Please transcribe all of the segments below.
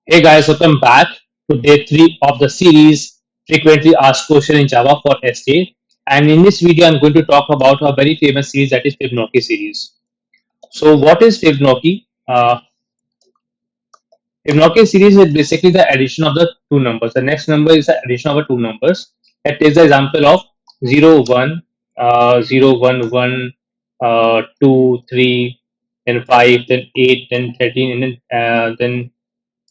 Hey guys, welcome back to day 3 of the series Frequently Asked Question in Java for SDET. And in this video, I'm going to talk about a very famous series that is Fibonacci series. So, what is Fibonacci? Fibonacci series is basically the addition of the two numbers. The next number is the addition of the two numbers. That is the example of 0, 1, 0, 1, 1, 2, 3, then 5, then 8, then 13, and then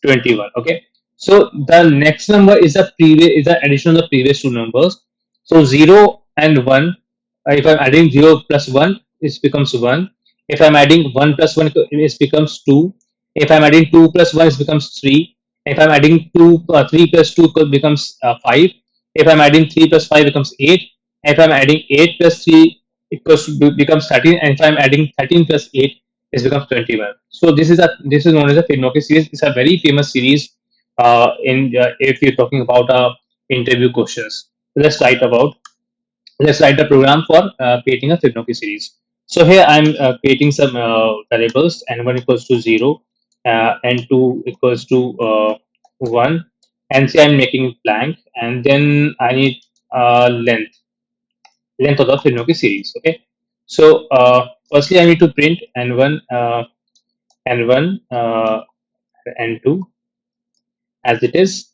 21. Okay, so the next number is the previous is the addition of the previous two numbers. So 0 and 1, if I'm adding 0 plus 1, it becomes 1. If I'm adding 1 plus 1, it becomes 2. If I'm adding 2 plus 1, it becomes 3. If I'm adding 3 plus 2, it becomes 5. If I'm adding 3 plus 5, becomes 8. If I'm adding 8 plus 3, becomes 13. And if I'm adding 13 plus 8, it becomes 21. So this is known as a Fibonacci series. It's a very famous series in if you're talking about interview questions. Let's write a program for creating a Fibonacci series. So here I'm creating some variables. N1 equals to 0, N2 equals to 1, and say I'm making blank, and then I need length of the Fibonacci series. Okay, so firstly I need to print N1 N1 N2 as it is.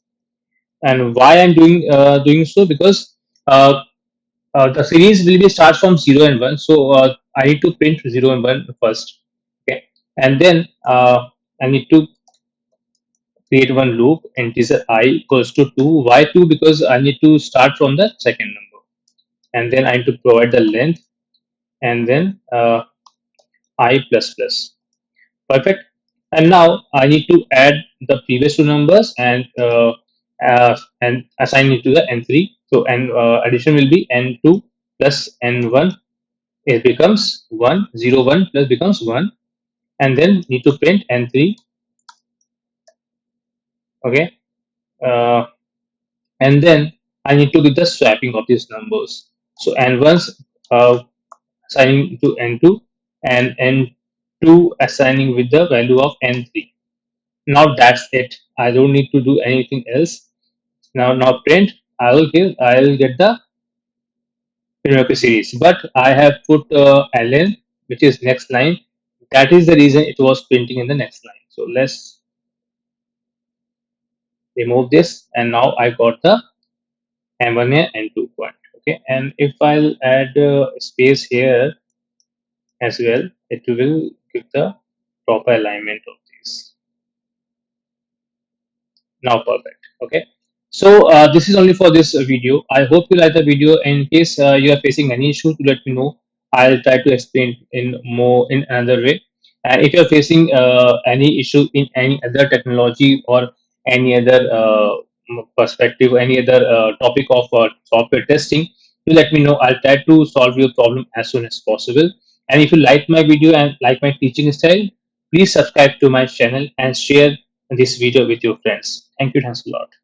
And why I'm doing so, because the series will be start from 0 and 1, so I need to print 0 and 1 first. Okay, and then I need to create one loop, integer I equals to 2. Why 2? Because I need to start from the second number, and then I need to provide the length, and then I plus plus. Perfect. And now I need to add the previous two numbers and assign it to the n3. So n addition will be n2 plus n1. It becomes 1. 0, 1 plus becomes 1, and then need to print n3. Okay, uh, and then I need to do the swapping of these numbers. So n1's assigning to n2, and n2 assigning with the value of n3. Now that's it. I don't need to do anything else. Now print. I'll get the Fibonacci series, but I have put ln, which is next line. That is the reason it was printing in the next line. So let's remove this, and now I got the m1 and n2 point. Okay, and if I'll add space here as well, it will give the proper alignment of these. Now perfect. Okay, so this is only for this video. I hope you like the video. In case you are facing any issue, to let me know. I'll try to explain in another way. And if you're facing any issue in any other technology or any other perspective, any other topic of software testing, do let me know. I'll try to solve your problem as soon as possible. And if you like my video and like my teaching style, please subscribe to my channel and share this video with your friends. Thank you. Thanks a lot.